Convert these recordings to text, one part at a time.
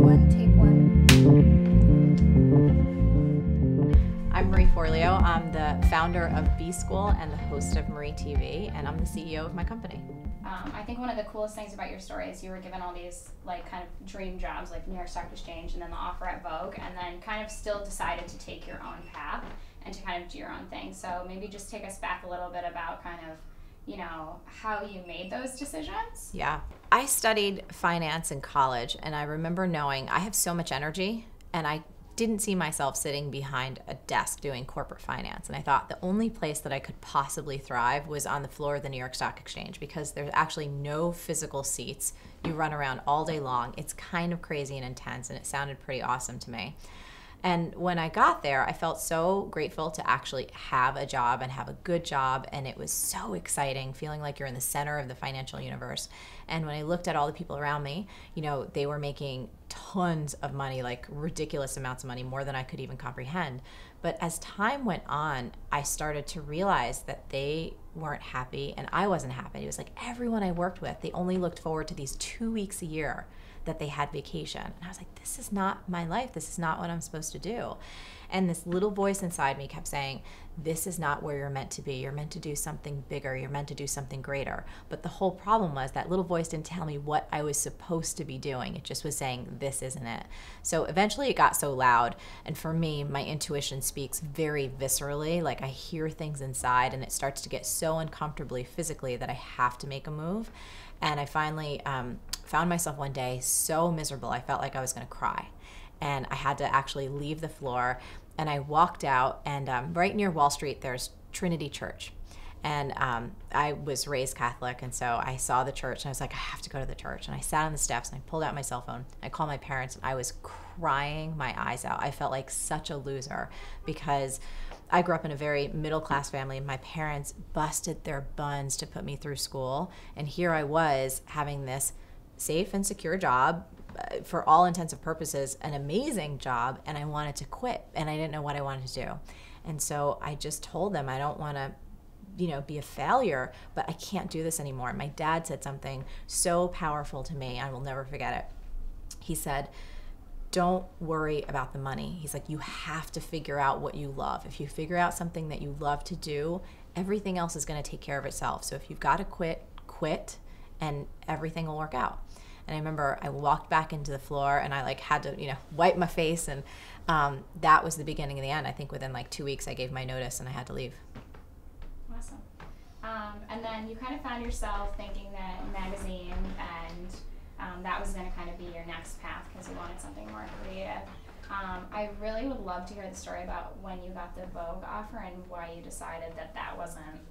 one, take one. I'm Marie Forleo. I'm the founder of B School and the host of Marie TV, and I'm the CEO of my company. I think one of the coolest things about your story is you were given all these like kind of dream jobs like New York Stock Exchange and then the offer at Vogue, and then kind of still decided to take your own path and to kind of do your own thing. So maybe just take us back a little bit about kind of, you know, how you made those decisions. Yeah. I studied finance in college, and I remember knowing I have so much energy, and I didn't see myself sitting behind a desk doing corporate finance. And I thought the only place that I could possibly thrive was on the floor of the New York Stock Exchange, because there's actually no physical seats. You run around all day long. It's kind of crazy and intense, and it sounded pretty awesome to me. And when I got there, I felt so grateful to actually have a job and have a good job. And it was so exciting, feeling like you're in the center of the financial universe. And when I looked at all the people around me, you know, they were making tons of money, like ridiculous amounts of money, more than I could even comprehend. But as time went on, I started to realize that they weren't happy and I wasn't happy. It was like everyone I worked with, they only looked forward to these 2 weeks a year that they had vacation. And I was like, this is not my life. This is not what I'm supposed to do. And this little voice inside me kept saying, this is not where you're meant to be. You're meant to do something bigger. You're meant to do something greater. But the whole problem was that little voice didn't tell me what I was supposed to be doing. It just was saying, this isn't it. So eventually it got so loud. And for me, my intuition speaks very viscerally. Like I hear things inside, and it starts to get so uncomfortably physically that I have to make a move. And I finally found myself one day so miserable. I felt like I was going to cry. And I had to actually leave the floor. And I walked out, and right near Wall Street, there's Trinity Church. And I was raised Catholic, and so I saw the church, and I was like, I have to go to the church. And I sat on the steps, and I pulled out my cell phone. I called my parents, and I was crying my eyes out. I felt like such a loser because I grew up in a very middle-class family. My parents busted their buns to put me through school, and here I was having this safe and secure job, for all intents and purposes, an amazing job, and I wanted to quit, and I didn't know what I wanted to do. And so I just told them, I don't want to, you know, be a failure, but I can't do this anymore. My dad said something so powerful to me, I will never forget it. He said, don't worry about the money. He's like, you have to figure out what you love. If you figure out something that you love to do, everything else is going to take care of itself. So if you've got to quit, and everything will work out. And I remember I walked back into the floor, and I like had to, you know, wipe my face, and that was the beginning of the end. I think within like 2 weeks I gave my notice and I had to leave. Awesome. And then you kind of found yourself thinking that magazine and that was going to kind of be your next path because you wanted something more creative. I really would love to hear the story about when you got the Vogue offer and why you decided that that wasn't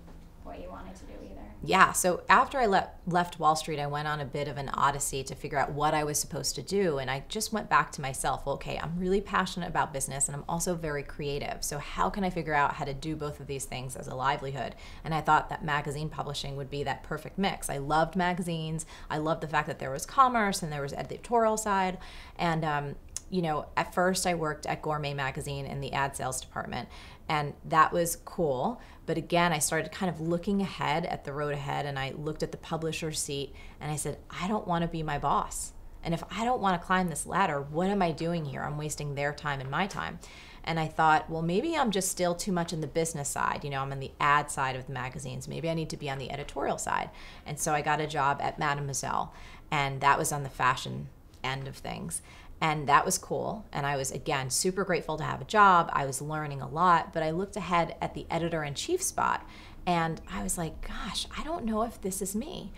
what you wanted to do either. Yeah, so after I left Wall Street, I went on a bit of an odyssey to figure out what I was supposed to do, and I just went back to myself. Okay, I'm really passionate about business, and I'm also very creative, so how can I figure out how to do both of these things as a livelihood? And I thought that magazine publishing would be that perfect mix. I loved magazines. I loved the fact that there was commerce and there was editorial side, and you know, at first I worked at Gourmet Magazine in the ad sales department, and that was cool. But again, I started kind of looking ahead at the road ahead, and I looked at the publisher's seat, and I said, I don't want to be my boss. And if I don't want to climb this ladder, what am I doing here? I'm wasting their time and my time. And I thought, well, maybe I'm just still too much in the business side. You know, I'm on the ad side of the magazines. Maybe I need to be on the editorial side. And so I got a job at Mademoiselle, and that was on the fashion end of things. And that was cool. And I was, again, super grateful to have a job. I was learning a lot, but I looked ahead at the editor-in-chief spot, and I was like, gosh, I don't know if this is me.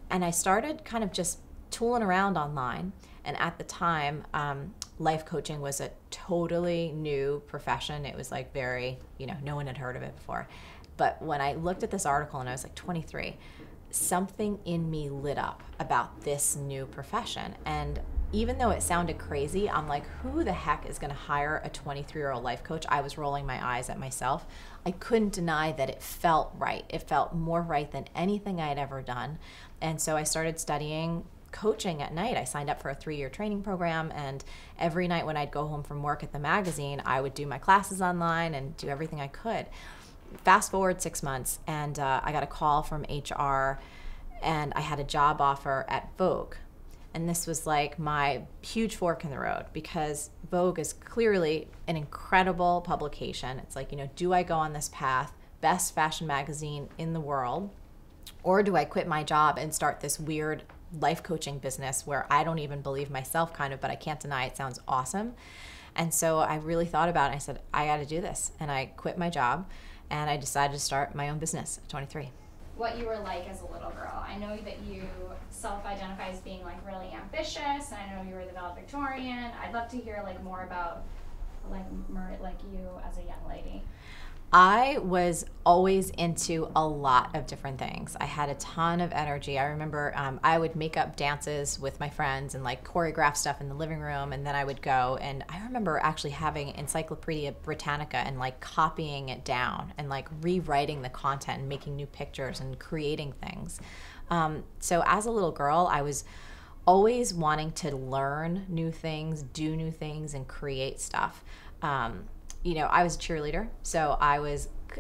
And I started kind of just tooling around online. And at the time, life coaching was a totally new profession. It was like very, you know, no one had heard of it before. But when I looked at this article, and I was like 23, something in me lit up about this new profession. And even though it sounded crazy, I'm like, who the heck is going to hire a 23-year-old life coach? I was rolling my eyes at myself. I couldn't deny that it felt right. It felt more right than anything I had ever done. And so I started studying coaching at night. I signed up for a 3-year training program, and every night when I'd go home from work at the magazine, I would do my classes online and do everything I could. Fast forward 6 months, and I got a call from HR, and I had a job offer at Vogue. And this was like my huge fork in the road, because Vogue is clearly an incredible publication. It's like, do I go on this path, best fashion magazine in the world, or do I quit my job and start this weird life coaching business where I don't even believe myself kind of, but I can't deny it sounds awesome. And so I really thought about it. I said, I got to do this. And I quit my job and I decided to start my own business at 23. What you were like as a little girl. I know that you self-identify as being like really ambitious, and I know you were the valedictorian. I'd love to hear like more about like you as a young lady. I was always into a lot of different things. I had a ton of energy. I remember I would make up dances with my friends and like choreograph stuff in the living room, and then I would go, and I remember actually having Encyclopedia Britannica and like copying it down and like rewriting the content and making new pictures and creating things. So as a little girl, I was always wanting to learn new things, do new things, and create stuff. I was a cheerleader, so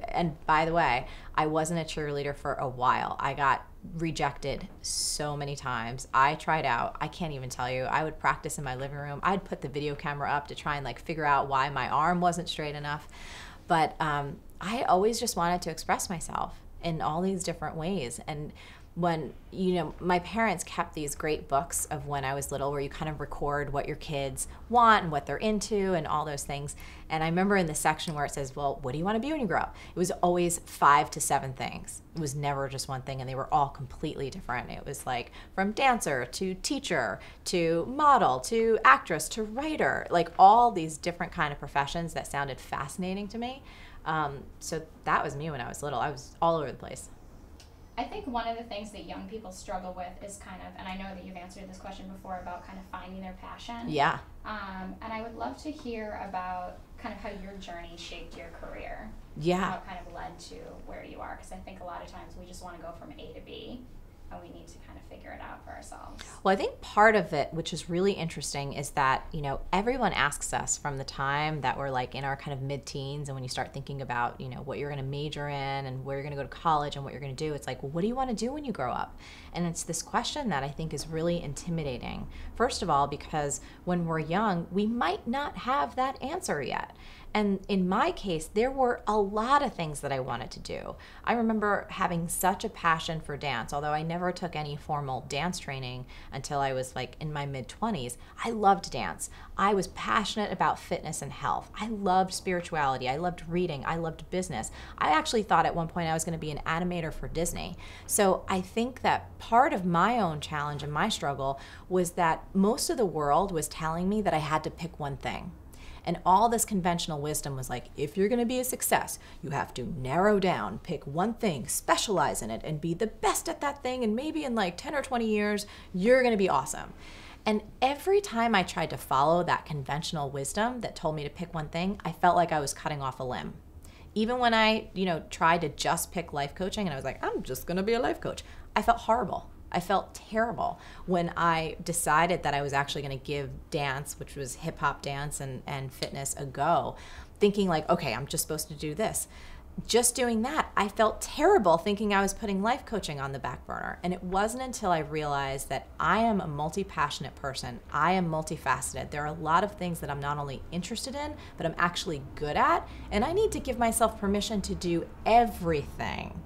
and by the way, I wasn't a cheerleader for a while. I got rejected so many times. I tried out, I can't even tell you, I would practice in my living room. I'd put the video camera up to try and like figure out why my arm wasn't straight enough. But I always just wanted to express myself in all these different ways. And when, my parents kept these great books of when I was little where you kind of record what your kids want and what they're into and all those things. And I remember in the section where it says, well, what do you want to be when you grow up? It was always 5 to 7 things. It was never just one thing, and they were all completely different. It was like from dancer to teacher to model to actress to writer, like all these different kind of professions that sounded fascinating to me. So that was me when I was little. I was all over the place. I think one of the things that young people struggle with is kind of, and I know that you've answered this question before about kind of finding their passion. Yeah. And I would love to hear about kind of how your journey shaped your career. Yeah. How it kind of led to where you are. Because I think a lot of times we just want to go from A to B, and we need to kind of figure it out for ourselves. Well, I think part of it, which is really interesting, is that, everyone asks us from the time that we're like in our kind of mid-teens, and when you start thinking about, what you're going to major in and where you're going to go to college and what you're going to do, it's like, well, what do you want to do when you grow up? And it's this question that I think is really intimidating. First of all, because when we're young, we might not have that answer yet. And in my case, there were a lot of things that I wanted to do. I remember having such a passion for dance, although I never took any formal dance training until I was like in my mid-20s. I loved dance. I was passionate about fitness and health. I loved spirituality. I loved reading. I loved business. I actually thought at one point I was going to be an animator for Disney. So I think that part of my own challenge and my struggle was that most of the world was telling me that I had to pick one thing. And all this conventional wisdom was like, if you're going to be a success, you have to narrow down, pick one thing, specialize in it, and be the best at that thing. And maybe in like 10 or 20 years, you're going to be awesome. And every time I tried to follow that conventional wisdom that told me to pick one thing, I felt like I was cutting off a limb. Even when I, tried to just pick life coaching and I was like, I'm just going to be a life coach, I felt horrible. I felt terrible when I decided that I was actually going to give dance, which was hip hop dance and fitness, a go, thinking like, okay, I'm just supposed to do this. Just doing that, I felt terrible thinking I was putting life coaching on the back burner. And it wasn't until I realized that I am a multi-passionate person. I am multifaceted. There are a lot of things that I'm not only interested in, but I'm actually good at. And I need to give myself permission to do everything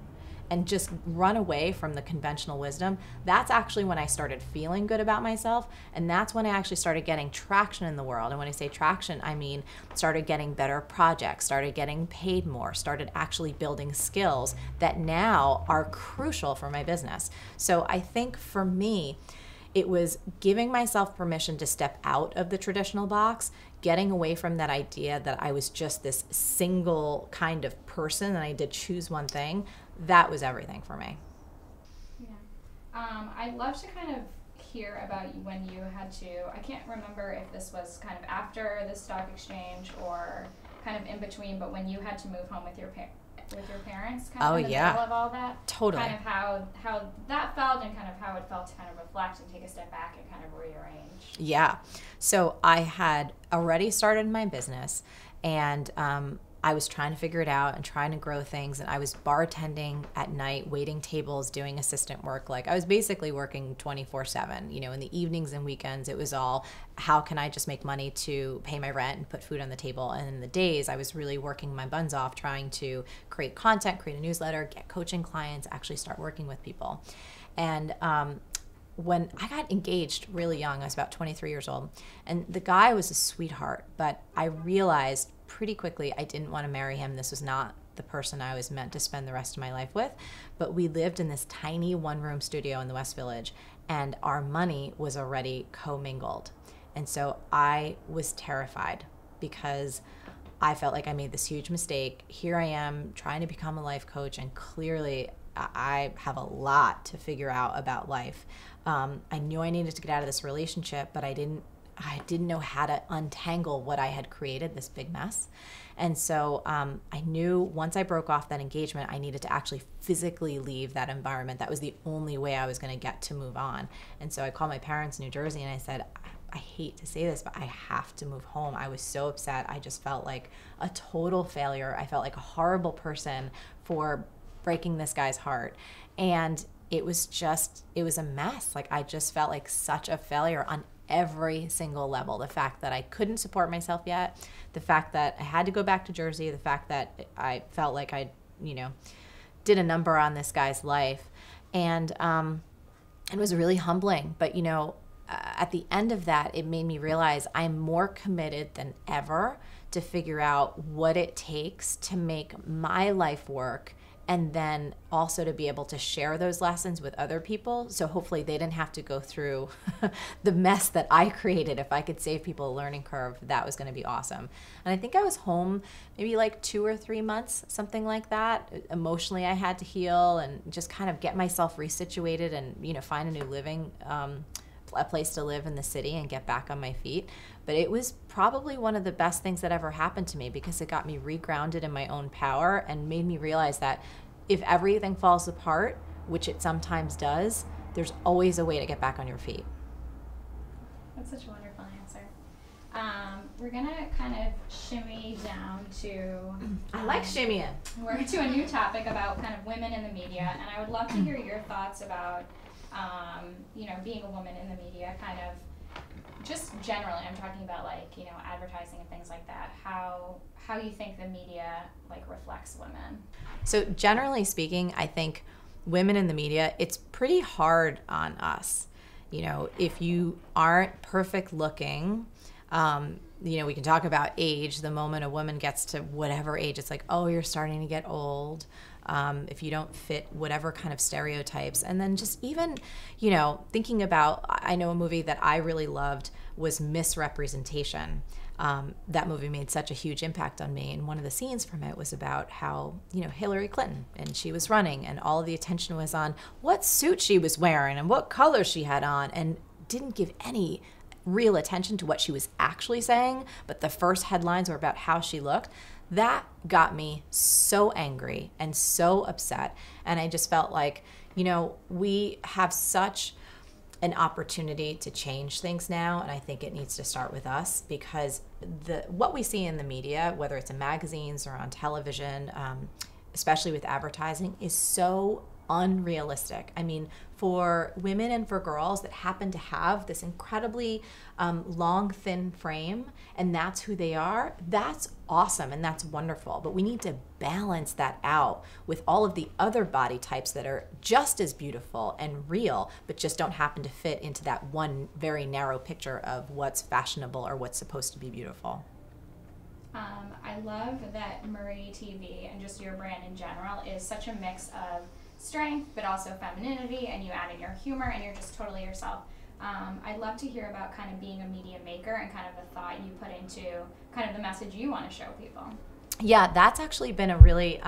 and just run away from the conventional wisdom. That's actually when I started feeling good about myself, and that's when I actually started getting traction in the world. And when I say traction, I mean started getting better projects, started getting paid more, started actually building skills that now are crucial for my business. So I think for me, it was giving myself permission to step out of the traditional box, getting away from that idea that I was just this single kind of person and I did choose one thing. That was everything for me. Yeah. I'd love to kind of hear about when you had to, I can't remember if this was kind of after the stock exchange or kind of in between, but when you had to move home with your parents, kind of in the middle of all that. Totally. Kind of how that felt and kind of how it felt to kind of reflect and take a step back and kind of rearrange. Yeah. So I had already started my business, and I was trying to figure it out and trying to grow things. And I was bartending at night, waiting tables, doing assistant work. Like I was basically working 24/7, you know, in the evenings and weekends. It was all, how can I just make money to pay my rent and put food on the table? And in the days, I was really working my buns off trying to create content, create a newsletter, get coaching clients, actually start working with people. And when I got engaged really young, I was about 23 years old, and the guy was a sweetheart, but I realized pretty quickly I didn't want to marry him. This was not the person I was meant to spend the rest of my life with. But we lived in this tiny one-room studio in the West Village, and our money was already commingled. And so I was terrified because I felt like I made this huge mistake. Here I am trying to become a life coach, and clearly I have a lot to figure out about life. I knew I needed to get out of this relationship, but I didn't know how to untangle what I had created, this big mess. And so I knew once I broke off that engagement, I needed to actually physically leave that environment. That was the only way I was going to get to move on. And so I called my parents in New Jersey and I said, I hate to say this, but I have to move home. I was so upset. I just felt like a total failure. I felt like a horrible person for breaking this guy's heart. And it was a mess. Like I just felt like such a failure on every single level. The fact that I couldn't support myself yet, the fact that I had to go back to Jersey, the fact that I felt like I, did a number on this guy's life. And it was really humbling. But, at the end of that, it made me realize I'm more committed than ever to figure out what it takes to make my life work, and then also to be able to share those lessons with other people. So hopefully they didn't have to go through the mess that I created. If I could save people a learning curve, that was going to be awesome. And I think I was home maybe like 2 or 3 months, something like that. Emotionally, I had to heal and just kind of get myself resituated and, find a new living, a place to live in the city and get back on my feet. But it was probably one of the best things that ever happened to me because it got me regrounded in my own power and made me realize that if everything falls apart, which it sometimes does, there's always a way to get back on your feet. That's such a wonderful answer. We're gonna kind of shimmy down to... I like shimmying. We're to a new topic about kind of women in the media, and I would love to hear your thoughts about being a woman in the media, kind of just generally. I'm talking about advertising and things like that. How you think the media reflects women. So generally speaking, I think women in the media, it's pretty hard on us. If you aren't perfect looking, we can talk about age. The moment a woman gets to whatever age, it's like, oh, you're starting to get old. If you don't fit whatever kind of stereotypes. And then just even, thinking about, I know a movie that I really loved was Misrepresentation. That movie made such a huge impact on me. And one of the scenes from it was about how, Hillary Clinton, and she was running and all of the attention was on what suit she was wearing and what color she had on, and didn't give any real attention to what she was actually saying. But the first headlines were about how she looked. That got me so angry and so upset. And I just felt like, we have such an opportunity to change things now. And I think it needs to start with us, because what we see in the media, whether it's in magazines or on television, especially with advertising, is so unrealistic. I mean, for women and for girls that happen to have this incredibly long, thin frame, and that's who they are, that's awesome and that's wonderful. But we need to balance that out with all of the other body types that are just as beautiful and real, but just don't happen to fit into that one very narrow picture of what's fashionable or what's supposed to be beautiful. I love that Marie TV and just your brand in general is such a mix of strength, but also femininity, and you add in your humor, and you're just totally yourself. I'd love to hear about kind of being a media maker and kind of the thought you put into kind of the message you want to show people. Yeah, that's actually been a really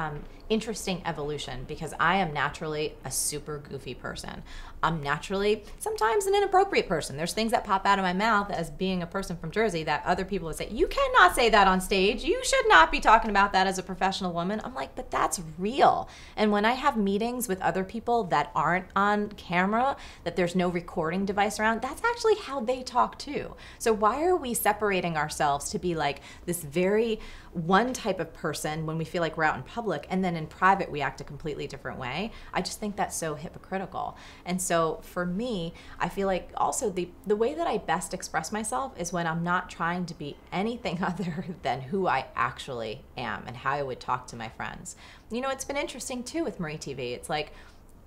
interesting evolution, because I am naturally a super goofy person. I'm naturally sometimes an inappropriate person. There's things that pop out of my mouth as being a person from Jersey that other people would say, you cannot say that on stage. You should not be talking about that as a professional woman. I'm like, but that's real. And when I have meetings with other people that aren't on camera, that there's no recording device around, that's actually how they talk too. So why are we separating ourselves to be like this very one type of person when we feel like we're out in public, and then in private we act a completely different way. I just think that's so hypocritical. And so for me, I feel like also the way that I best express myself is when I'm not trying to be anything other than who I actually am and how I would talk to my friends. You know, it's been interesting too with Marie TV. It's like,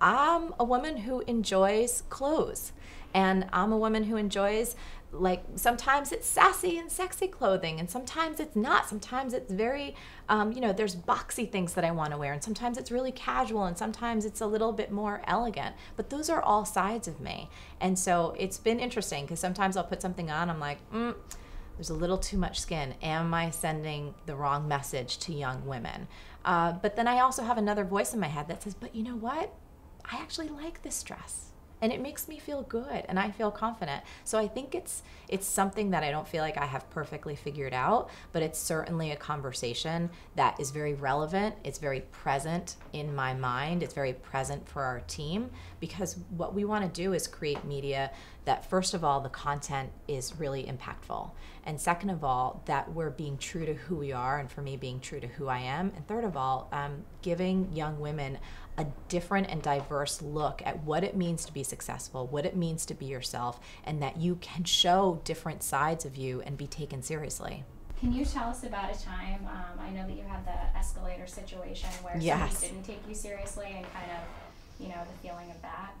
I'm a woman who enjoys clothes, and I'm a woman who enjoys, like, sometimes it's sassy and sexy clothing, and sometimes it's not. Sometimes it's very, there's boxy things that I want to wear, and sometimes it's really casual, and sometimes it's a little bit more elegant. But those are all sides of me. And so it's been interesting because sometimes I'll put something on, I'm like, there's a little too much skin. Am I sending the wrong message to young women? But then I also have another voice in my head that says, but you know what? I actually like this dress. And it makes me feel good, and I feel confident. So I think it's something that I don't feel like I have perfectly figured out, but it's certainly a conversation that is very relevant. It's very present in my mind. It's very present for our team, because what we want to do is create media that, first of all, the content is really impactful. And second of all, that we're being true to who we are, and for me, being true to who I am. And third of all, giving young women a different and diverse look at what it means to be successful, what it means to be yourself, and that you can show different sides of you and be taken seriously. Can you tell us about a time, I know that you had the escalator situation where somebody didn't take you seriously, and kind of, the feeling of that?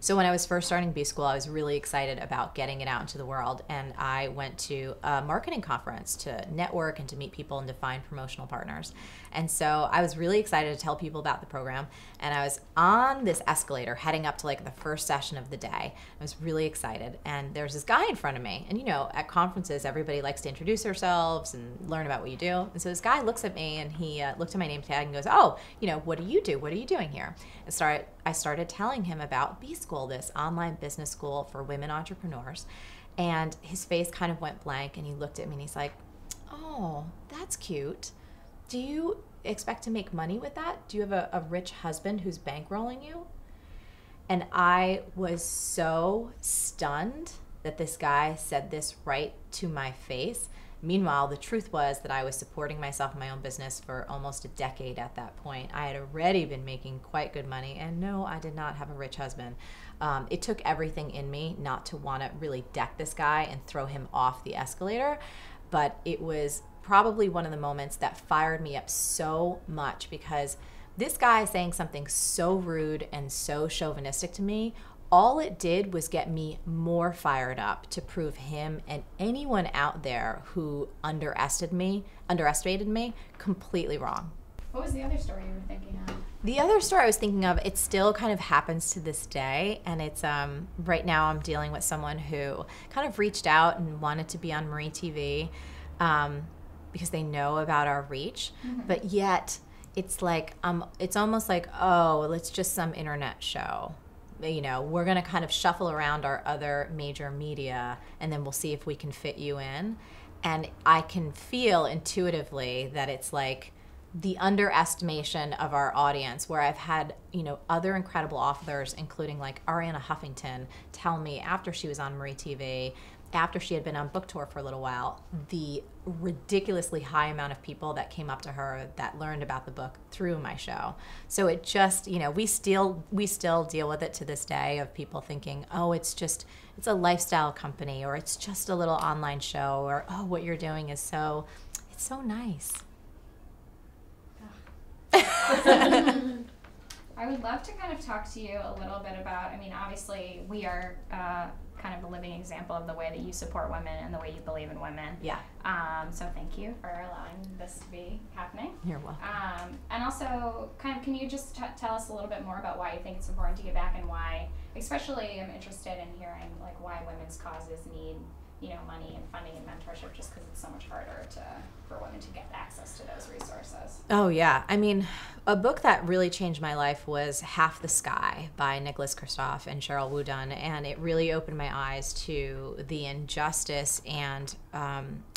So when I was first starting B School, I was really excited about getting it out into the world, and I went to a marketing conference to network and to meet people and to find promotional partners. And so I was really excited to tell people about the program, and I was on this escalator heading up to like the first session of the day. I was really excited, and there's this guy in front of me, and at conferences everybody likes to introduce themselves and learn about what you do. And so this guy looks at me, and he looked at my name tag and goes, "Oh, what do you do? What are you doing here?" And I started telling him about B School, this online business school for women entrepreneurs. And his face kind of went blank, and he looked at me and he's like, "Oh, that's cute. Do you expect to make money with that? Do you have a rich husband who's bankrolling you?" And I was so stunned that this guy said this right to my face. Meanwhile, the truth was that I was supporting myself in my own business for almost a decade at that point. I had already been making quite good money, and no, I did not have a rich husband. It took everything in me not to want to really deck this guy and throw him off the escalator, but it was probably one of the moments that fired me up so much, because this guy saying something so rude and so chauvinistic to me, all it did was get me more fired up to prove him and anyone out there who underestimated me completely wrong. What was the other story you were thinking of? The other story I was thinking of, it still kind of happens to this day, and it's right now I'm dealing with someone who kind of reached out and wanted to be on Marie TV because they know about our reach, but yet it's like it's almost like, oh, it's just some internet show. We're going to kind of shuffle around our other major media, and then we'll see if we can fit you in. And I can feel intuitively that it's like the underestimation of our audience, where I've had, other incredible authors, including like Arianna Huffington, tell me after she was on Marie TV, after she had been on book tour for a little while, the ridiculously high amount of people that came up to her that learned about the book through my show. So it just, we still deal with it to this day, of people thinking, oh, it's a lifestyle company, or it's just a little online show, or, oh, what you're doing is it's so nice. I would love to kind of talk to you a little bit about, obviously we are kind of a living example of the way that you support women and the way you believe in women. Yeah. So thank you for allowing this to be happening. You're welcome. And also, can you just tell us a little bit more about why you think it's important to give back, and why, especially I'm interested in hearing like why women's causes need money and funding and mentorship, just because it's so much harder for women to get access to those resources. Oh, yeah. A book that really changed my life was Half the Sky by Nicholas Kristof and Cheryl Wudunn, and it really opened my eyes to the injustice and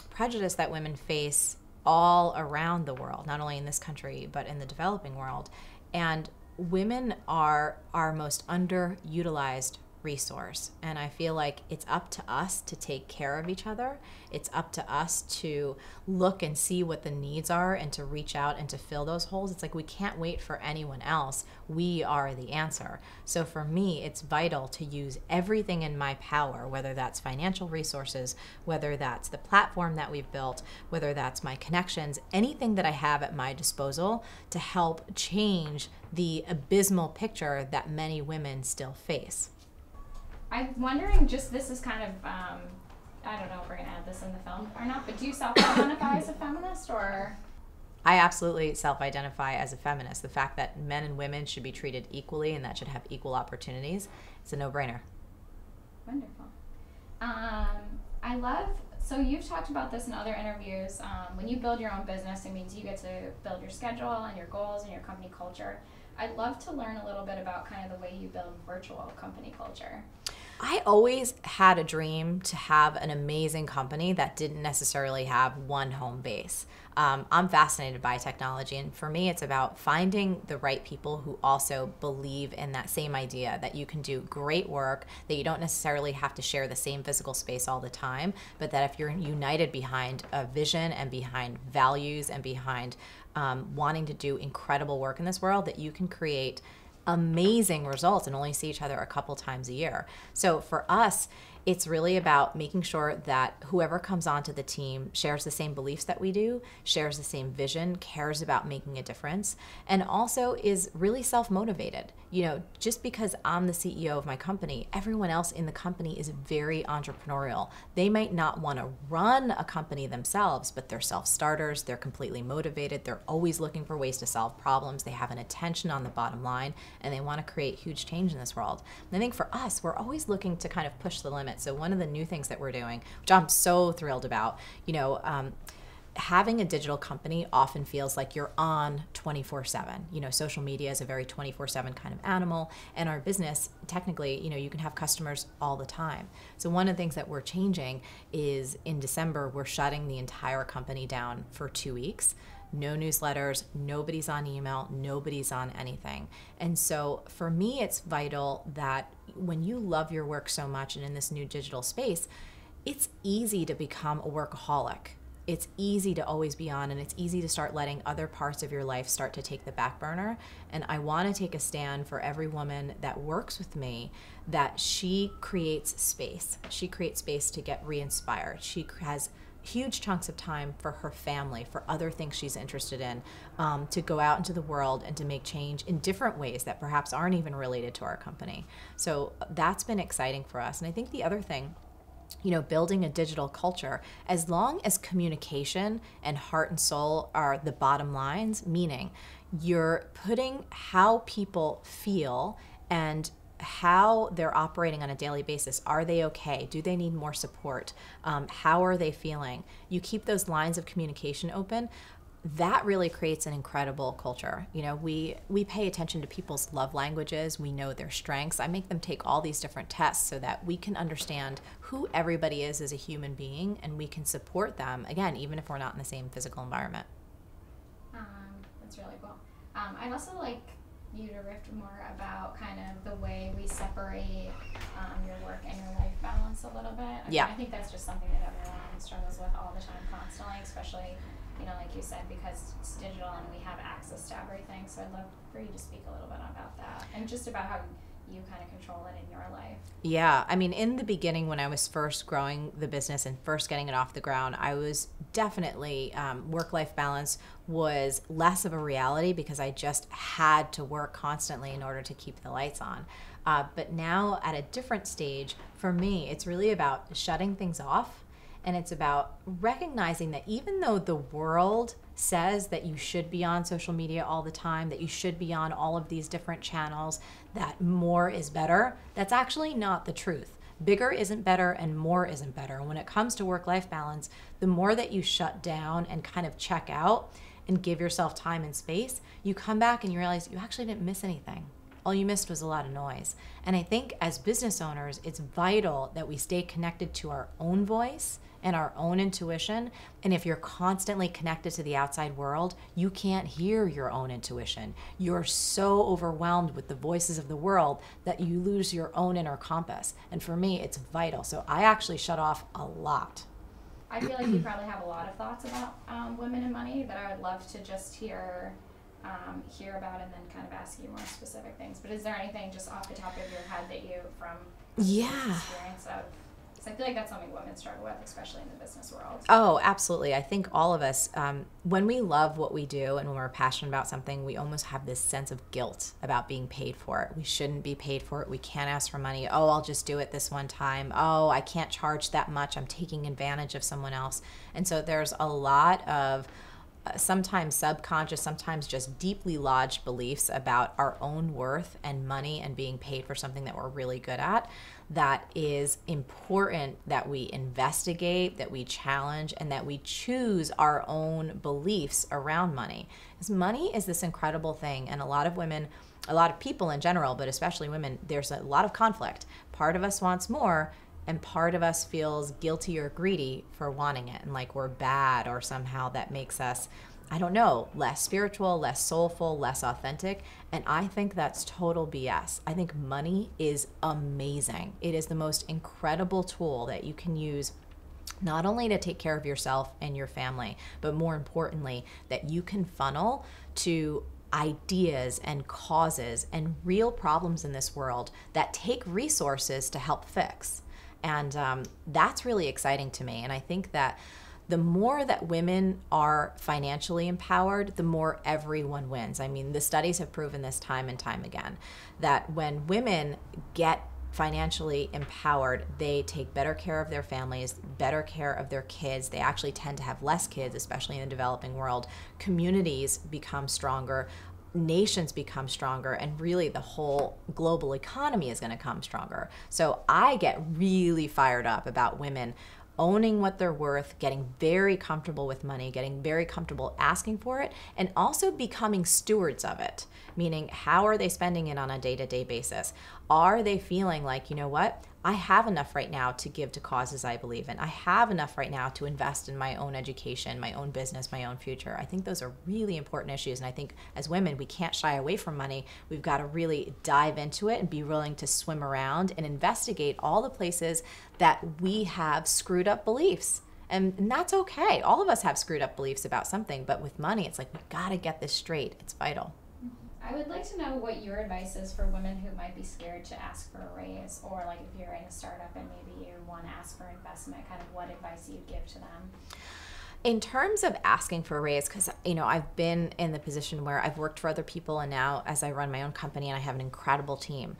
prejudice that women face all around the world, not only in this country, but in the developing world. And women are our most underutilized resource. And I feel like it's up to us to take care of each other. It's up to us to look and see what the needs are and to reach out and to fill those holes. It's like we can't wait for anyone else. We are the answer. So for me, it's vital to use everything in my power, whether that's financial resources, whether that's the platform that we've built, whether that's my connections, anything that I have at my disposal to help change the abysmal picture that many women still face. I'm wondering, just this is kind of, I don't know if we're going to add this in the film or not, but do you self-identify as a feminist, or? I absolutely self-identify as a feminist. The fact that men and women should be treated equally and that should have equal opportunities, it's a no-brainer. Wonderful. I love, so you've talked about this in other interviews. When you build your own business, it means you get to build your schedule and your goals and your company culture. I'd love to learn a little bit about kind of the way you build virtual company culture. I always had a dream to have an amazing company that didn't necessarily have one home base. I'm fascinated by technology, and for me, it's about finding the right people who also believe in that same idea that you can do great work, that you don't necessarily have to share the same physical space all the time, but that if you're united behind a vision and behind values and behind wanting to do incredible work in this world, that you can create amazing results and only see each other a couple times a year. So for us, it's really about making sure that whoever comes onto the team shares the same beliefs that we do, shares the same vision, cares about making a difference, and also is really self-motivated. You know, just because I'm the CEO of my company, everyone else in the company is very entrepreneurial. They might not want to run a company themselves, but they're self-starters, they're completely motivated, they're always looking for ways to solve problems, they have an attention on the bottom line, and they want to create huge change in this world. And I think for us, we're always looking to kind of push the limits. So one of the new things that we're doing, which I'm so thrilled about, having a digital company often feels like you're on 24/7. You know, social media is a very 24/7 kind of animal, and our business, technically, you can have customers all the time. So one of the things that we're changing is in December, we're shutting the entire company down for 2 weeks. No newsletters, nobody's on email, nobody's on anything. And so for me, it's vital that when you love your work so much and in this new digital space, it's easy to become a workaholic. It's easy to always be on, and it's easy to start letting other parts of your life start to take the back burner. And I want to take a stand for every woman that works with me, that she creates space. She creates space to get re-inspired. She has huge chunks of time for her family, for other things she's interested in, to go out into the world and to make change in different ways that perhaps aren't even related to our company. So that's been exciting for us. And I think the other thing, building a digital culture, as long as communication and heart and soul are the bottom lines, meaning you're putting how people feel and how they're operating on a daily basis. Are they okay? Do they need more support? How are they feeling? You keep those lines of communication open. That really creates an incredible culture. We pay attention to people's love languages. We know their strengths. I make them take all these different tests so that we can understand who everybody is as a human being, and we can support them, again, even if we're not in the same physical environment. That's really cool. I'd also like you to riff more about kind of the way we separate your work and your life balance a little bit. I think that's just something that everyone struggles with all the time, constantly, especially, like you said, because it's digital and we have access to everything. So I'd love for you to speak a little bit about that and just about how you kind of control it in your life. Yeah, in the beginning, when I was first growing the business and first getting it off the ground, I was definitely, work-life balance was less of a reality because I just had to work constantly in order to keep the lights on. But now at a different stage, for me, it's really about shutting things off. And it's about recognizing that even though the world says that you should be on social media all the time, that you should be on all of these different channels, that more is better, that's actually not the truth. Bigger isn't better and more isn't better. And when it comes to work-life balance, the more that you shut down and kind of check out and give yourself time and space, you come back and you realize you actually didn't miss anything. all you missed was a lot of noise. And I think as business owners, it's vital that we stay connected to our own voice and our own intuition. And if you're constantly connected to the outside world, you can't hear your own intuition. You're so overwhelmed with the voices of the world that you lose your own inner compass. And for me, it's vital. So I actually shut off a lot. I feel like you probably have a lot of thoughts about women and money that I would love to just hear about, and then kind of ask you more specific things. But is there anything just off the top of your head that you, from experience of, because I feel like that's something women struggle with, especially in the business world. Oh, absolutely. I think all of us, when we love what we do and when we're passionate about something, we almost have this sense of guilt about being paid for it. We shouldn't be paid for it. We can't ask for money. Oh, I'll just do it this one time. Oh, I can't charge that much. I'm taking advantage of someone else. And so there's a lot of sometimes subconscious, sometimes just deeply lodged beliefs about our own worth and money and being paid for something that we're really good at, that is important that we investigate, that we challenge, and that we choose our own beliefs around money. Because money is this incredible thing, and a lot of women, a lot of people in general, but especially women, there's a lot of conflict. Part of us wants more, and part of us feels guilty or greedy for wanting it, and like we're bad, or somehow that makes us, I don't know, less spiritual, less soulful, less authentic. And I think that's total BS. I think money is amazing. It is the most incredible tool that you can use, not only to take care of yourself and your family, but more importantly, that you can funnel to ideas and causes and real problems in this world that take resources to help fix. And that's really exciting to me. And I think that the more that women are financially empowered, the more everyone wins. I mean, the studies have proven this time and time again, that when women get financially empowered, they take better care of their families, better care of their kids. They actually tend to have less kids, especially in the developing world. Communities become stronger. Nations become stronger, and really the whole global economy is going to come stronger. So I get really fired up about women owning what they're worth, getting very comfortable with money, getting very comfortable asking for it, and also becoming stewards of it. Meaning, how are they spending it on a day-to-day basis? Are they feeling like, you know what, I have enough right now to give to causes I believe in. I have enough right now to invest in my own education, my own business, my own future. I think those are really important issues. And I think as women, we can't shy away from money. We've got to really dive into it and be willing to swim around and investigate all the places that we have screwed up beliefs. And that's okay. All of us have screwed up beliefs about something, but with money, it's like, we've got to get this straight. It's vital. I would like to know what your advice is for women who might be scared to ask for a raise, or like if you're in a startup and maybe you want to ask for investment, kind of what advice you'd give to them. In terms of asking for a raise, because I've been in the position where I've worked for other people, and now as I run my own company and I have an incredible team,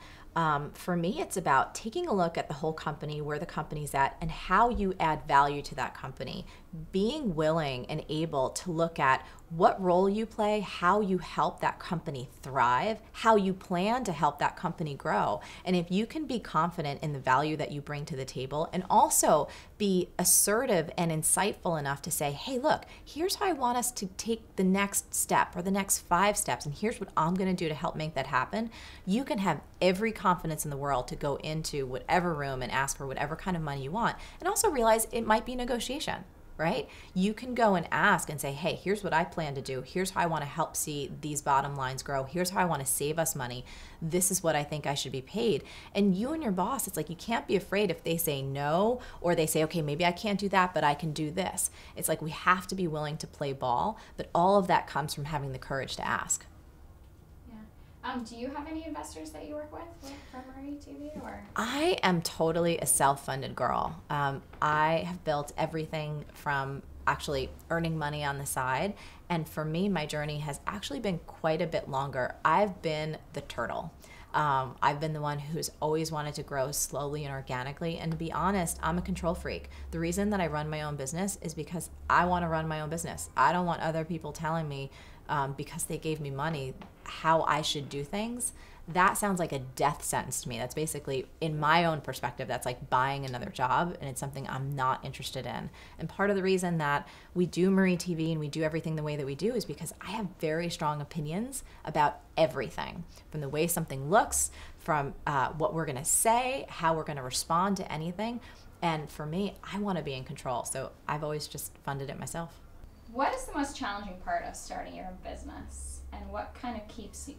for me, it's about taking a look at the whole company, where the company's at, and how you add value to that company. Being willing and able to look at what role you play, how you help that company thrive, how you plan to help that company grow. And if you can be confident in the value that you bring to the table, and also be assertive and insightful enough to say, hey, look, here's how I want us to take the next step or the next 5 steps, and here's what I'm going to do to help make that happen, you can have every confidence in the world to go into whatever room and ask for whatever kind of money you want. And also realize it might be negotiation. Right? You can go and ask and say, hey, here's what I plan to do. Here's how I want to help see these bottom lines grow. Here's how I want to save us money. This is what I think I should be paid. And you and your boss, it's like, you can't be afraid if they say no, or they say, okay, maybe I can't do that, but I can do this. It's like, we have to be willing to play ball, but all of that comes from having the courage to ask. Do you have any investors that you work with from Marie TV? Or? I am totally a self-funded girl. I have built everything from actually earning money on the side. And for me, my journey has actually been quite a bit longer. I've been the turtle. I've been the one who's always wanted to grow slowly and organically. And to be honest, I'm a control freak. The reason that I run my own business is because I want to run my own business. I don't want other people telling me because they gave me money how I should do things. that sounds like a death sentence to me. That's basically, in my own perspective, that's like buying another job, and it's something I'm not interested in. And part of the reason that we do Marie TV and we do everything the way that we do is because I have very strong opinions about everything, from the way something looks, from what we're going to say, how we're going to respond to anything. And for me, I want to be in control. So I've always just funded it myself. What is the most challenging part of starting your own business? And what kind of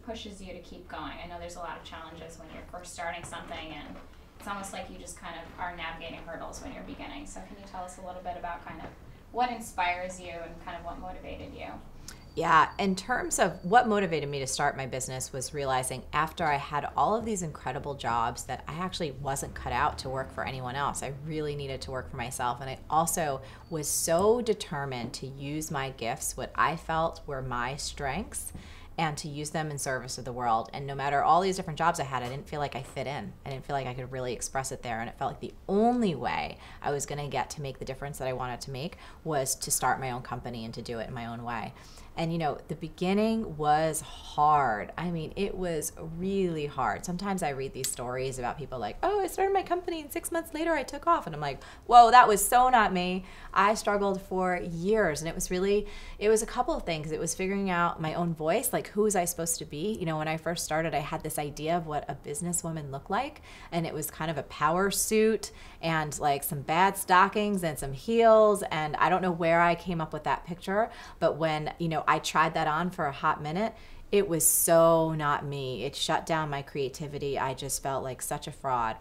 pushes you to keep going? I know there's a lot of challenges when you're first starting something, and it's almost like you just kind of are navigating hurdles when you're beginning. So can you tell us a little bit about kind of what inspires you and kind of what motivated you? Yeah, in terms of what motivated me to start my business was realizing after I had all of these incredible jobs that I actually wasn't cut out to work for anyone else. I really needed to work for myself. And I also was so determined to use my gifts, what I felt were my strengths, and to use them in service of the world. And no matter all these different jobs I had, I didn't feel like I fit in. I didn't feel like I could really express it there. And it felt like the only way I was going to get to make the difference that I wanted to make was to start my own company and to do it in my own way. And you know, the beginning was hard. I mean, it was really hard. Sometimes I read these stories about people like, oh, I started my company and 6 months later I took off. And I'm like, whoa, that was so not me. I struggled for years. And it was a couple of things. It was figuring out my own voice, like who was I supposed to be? You know, when I first started, I had this idea of what a businesswoman looked like. And it was kind of a power suit and like some bad stockings and some heels. And I don't know where I came up with that picture, but when, you know, I tried that on for a hot minute, it was so not me. It shut down my creativity. I just felt like such a fraud.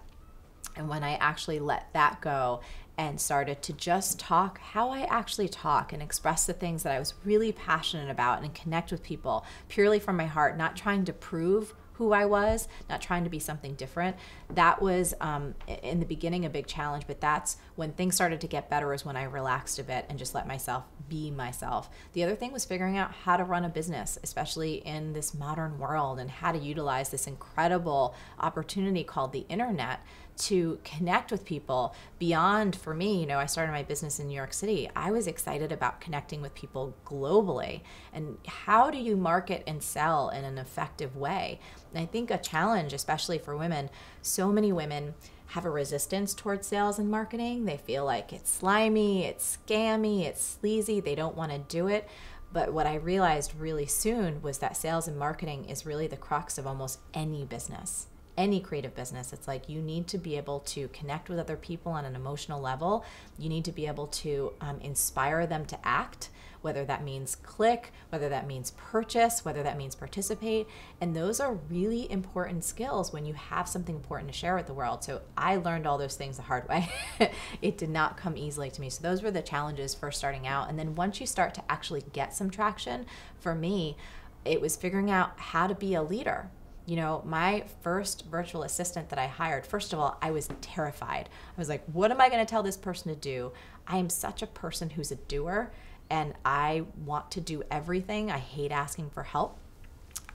And when I actually let that go and started to just talk how I actually talk and express the things that I was really passionate about and connect with people purely from my heart, not trying to prove who I was, not trying to be something different. That was in the beginning a big challenge, but that's when things started to get better, is when I relaxed a bit and just let myself be myself. The other thing was figuring out how to run a business, especially in this modern world, and how to utilize this incredible opportunity called the internet to connect with people beyond. For me, you know, I started my business in New York City. I was excited about connecting with people globally. And how do you market and sell in an effective way? And I think a challenge, especially for women, so many women have a resistance towards sales and marketing. They feel like it's slimy, it's scammy, it's sleazy. They don't want to do it. But what I realized really soon was that sales and marketing is really the crux of almost any business. Any creative business. It's like you need to be able to connect with other people on an emotional level. You need to be able to inspire them to act, whether that means click, whether that means purchase, whether that means participate. And those are really important skills when you have something important to share with the world. So I learned all those things the hard way. It did not come easily to me. So those were the challenges first starting out. And then once you start to actually get some traction, for me, it was figuring out how to be a leader. You know, my first virtual assistant that I hired, first of all, I was terrified. I was like, what am I going to tell this person to do? I am such a person who's a doer, and I want to do everything. I hate asking for help.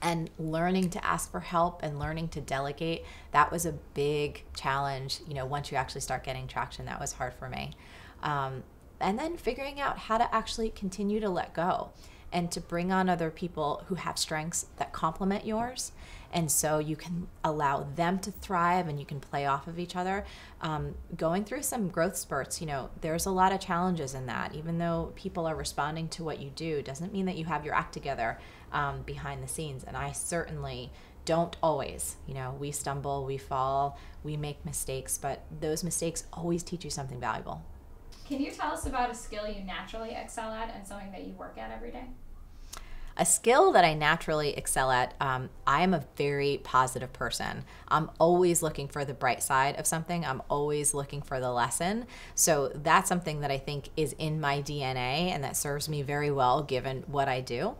And learning to ask for help and learning to delegate, that was a big challenge. You know, once you actually start getting traction, that was hard for me. And then figuring out how to actually continue to let go and to bring on other people who have strengths that complement yours. And so you can allow them to thrive and you can play off of each other. Going through some growth spurts, you know, there's a lot of challenges in that. Even though people are responding to what you do, doesn't mean that you have your act together behind the scenes. And I certainly don't always. You know, we stumble, we fall, we make mistakes, but those mistakes always teach you something valuable. Can you tell us about a skill you naturally excel at and something that you work at every day? A skill that I naturally excel at, I am a very positive person. I'm always looking for the bright side of something. I'm always looking for the lesson. So that's something that I think is in my DNA and that serves me very well given what I do.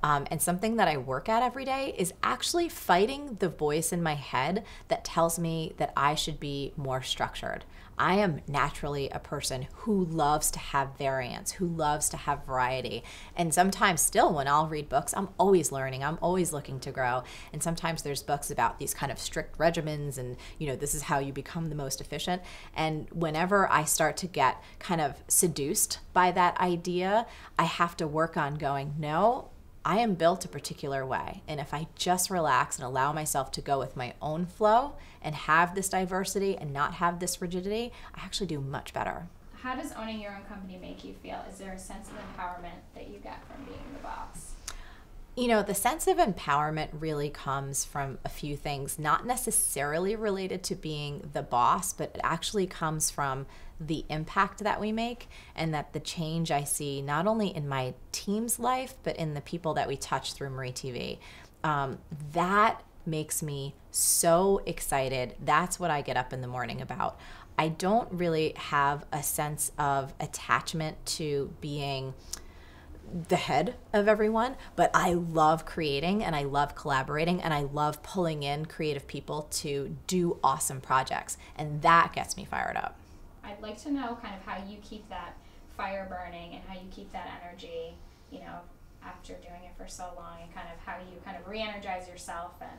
And something that I work at every day is actually fighting the voice in my head that tells me that I should be more structured. I am naturally a person who loves to have variance, who loves to have variety. And sometimes still when I'll read books, I'm always learning, I'm always looking to grow. And sometimes there's books about these kind of strict regimens and, you know, this is how you become the most efficient. And whenever I start to get kind of seduced by that idea, I have to work on going, no, I am built a particular way. And if I just relax and allow myself to go with my own flow and have this diversity and not have this rigidity, I actually do much better. How does owning your own company make you feel? Is there a sense of empowerment that you get from being the boss? You know, the sense of empowerment really comes from a few things, not necessarily related to being the boss, but it actually comes from the impact that we make and that the change I see not only in my team's life, but in the people that we touch through Marie TV. That makes me so excited. That's what I get up in the morning about. I don't really have a sense of attachment to being the head of everyone, but I love creating and I love collaborating and I love pulling in creative people to do awesome projects, and that gets me fired up. I'd like to know kind of how you keep that fire burning and how you keep that energy, you know, after doing it for so long, and kind of how you kind of re-energize yourself, and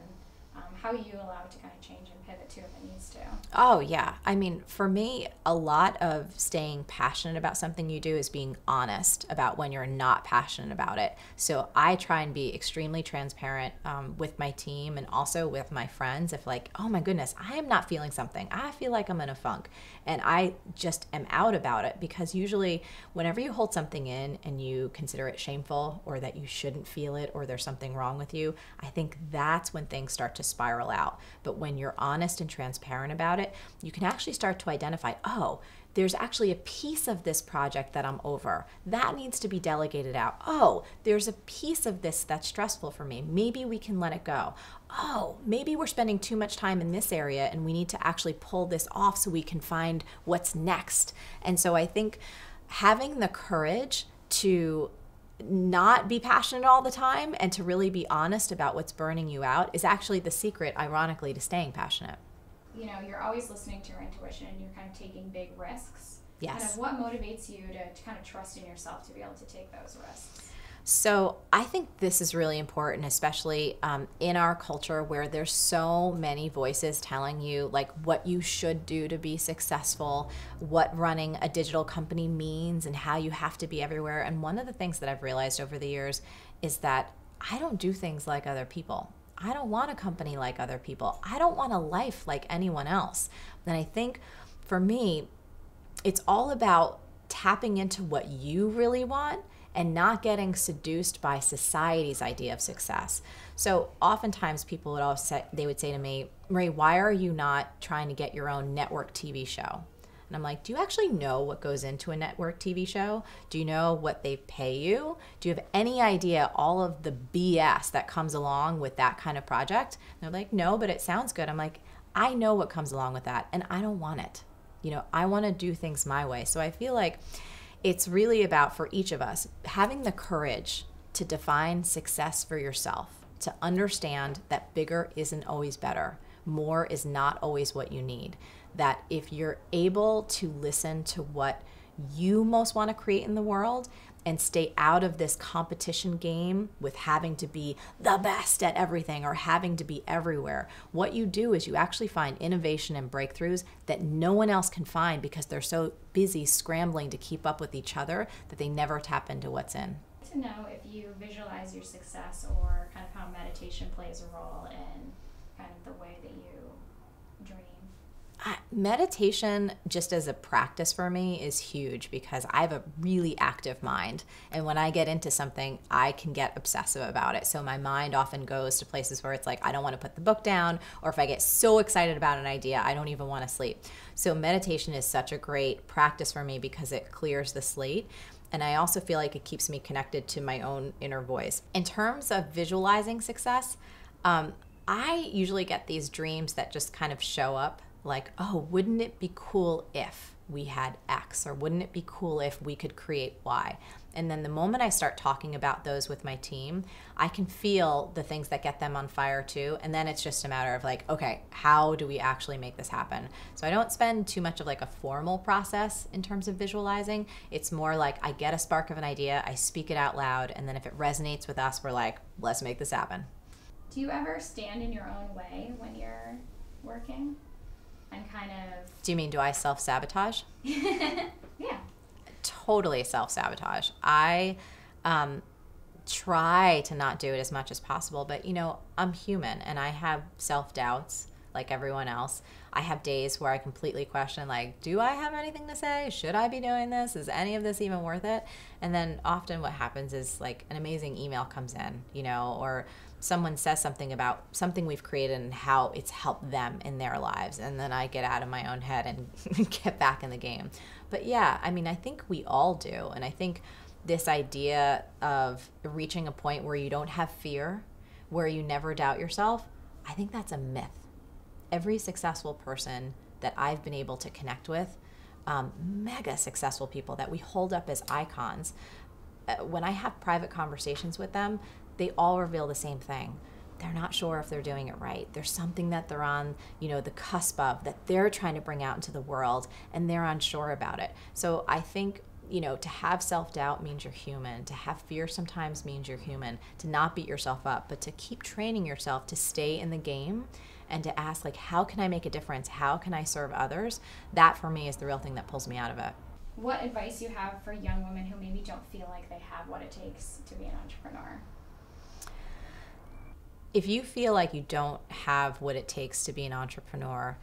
how you allow it to kind of change and pivot too if it needs to. Oh, yeah. I mean, for me, a lot of staying passionate about something you do is being honest about when you're not passionate about it. So I try and be extremely transparent with my team and also with my friends. If like, oh my goodness, I am not feeling something. I feel like I'm in a funk. And I just am out about it, because usually whenever you hold something in and you consider it shameful or that you shouldn't feel it or there's something wrong with you, I think that's when things start to spiral out. But when you're honest and transparent about it, you can actually start to identify, oh, there's actually a piece of this project that I'm over. That needs to be delegated out. Oh, there's a piece of this that's stressful for me. Maybe we can let it go. Oh, maybe we're spending too much time in this area and we need to actually pull this off so we can find what's next. And so I think having the courage to not be passionate all the time and to really be honest about what's burning you out is actually the secret, ironically, to staying passionate. You know, you're always listening to your intuition and you're kind of taking big risks. Yes. Kind of what motivates you to kind of trust in yourself to be able to take those risks? So I think this is really important, especially in our culture where there's so many voices telling you like what you should do to be successful, what running a digital company means, and how you have to be everywhere. And one of the things that I've realized over the years is that I don't do things like other people. I don't want a company like other people. I don't want a life like anyone else. And I think for me, it's all about tapping into what you really want and not getting seduced by society's idea of success. So oftentimes people would always say, they would say to me, Marie, why are you not trying to get your own network TV show? And I'm like, do you actually know what goes into a network TV show? Do you know what they pay you? Do you have any idea all of the BS that comes along with that kind of project? And they're like, no, but it sounds good. I'm like, I know what comes along with that, and I don't want it. You know, I want to do things my way. So I feel like it's really about, for each of us, having the courage to define success for yourself, to understand that bigger isn't always better. More is not always what you need. That if you're able to listen to what you most want to create in the world and stay out of this competition game with having to be the best at everything or having to be everywhere, what you do is you actually find innovation and breakthroughs that no one else can find because they're so busy scrambling to keep up with each other that they never tap into what's in. To know if you visualize your success or kind of how meditation plays a role in kind of the way that you dream. Meditation, just as a practice for me, is huge because I have a really active mind. And when I get into something, I can get obsessive about it. So my mind often goes to places where it's like, I don't want to put the book down, or if I get so excited about an idea, I don't even want to sleep. So meditation is such a great practice for me because it clears the slate. And I also feel like it keeps me connected to my own inner voice. In terms of visualizing success, I usually get these dreams that just kind of show up. Like, oh, wouldn't it be cool if we had X? Or wouldn't it be cool if we could create Y? And then the moment I start talking about those with my team, I can feel the things that get them on fire too. And then it's just a matter of like, okay, how do we actually make this happen? So I don't spend too much of like a formal process in terms of visualizing. It's more like I get a spark of an idea, I speak it out loud, and then if it resonates with us, we're like, let's make this happen. Do you ever stand in your own way when you're working? And kind of... Do you mean, do I self-sabotage? Yeah. Totally self-sabotage. I try to not do it as much as possible. But, I'm human and I have self-doubts like everyone else. I have days where I completely question, like, do I have anything to say? Should I be doing this? Is any of this even worth it? And then often what happens is like an amazing email comes in, or someone says something about something we've created and how it's helped them in their lives. And then I get out of my own head and get back in the game. But yeah, I think we all do. And I think this idea of reaching a point where you don't have fear, where you never doubt yourself, I think that's a myth. Every successful person that I've been able to connect with, mega successful people that we hold up as icons, when I have private conversations with them, they all reveal the same thing. They're not sure if they're doing it right. There's something that they're on, the cusp of, that they're trying to bring out into the world, and they're unsure about it. So I think, to have self-doubt means you're human. To have fear sometimes means you're human. To not beat yourself up, but to keep training yourself to stay in the game and to ask, like, how can I make a difference? How can I serve others? That for me is the real thing that pulls me out of it. What advice you have for young women who maybe don't feel like they have what it takes to be an entrepreneur? If you feel like you don't have what it takes to be an entrepreneur,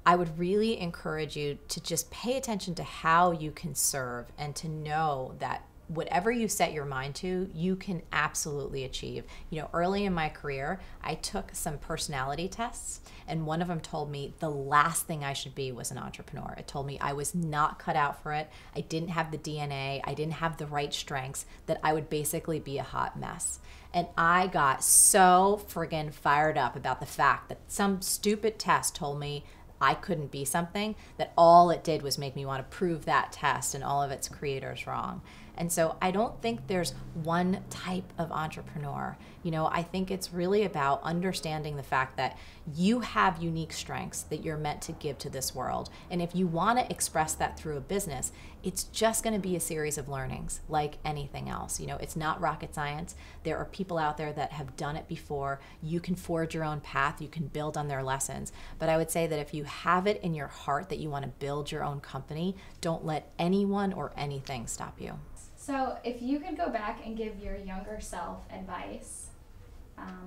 I would really encourage you to just pay attention to how you can serve and to know that whatever you set your mind to, you can absolutely achieve. Early in my career, I took some personality tests, and one of them told me the last thing I should be was an entrepreneur. It told me I was not cut out for it. I didn't have the DNA. I didn't have the right strengths, that I would basically be a hot mess. And I got so friggin' fired up about the fact that some stupid test told me I couldn't be something, that all it did was make me want to prove that test and all of its creators wrong. And so I don't think there's one type of entrepreneur. I think it's really about understanding the fact that you have unique strengths that you're meant to give to this world. And if you want to express that through a business, it's just going to be a series of learnings like anything else. It's not rocket science. There are people out there that have done it before. You can forge your own path. You can build on their lessons. But I would say that if you have it in your heart that you want to build your own company, don't let anyone or anything stop you. So if you could go back and give your younger self advice,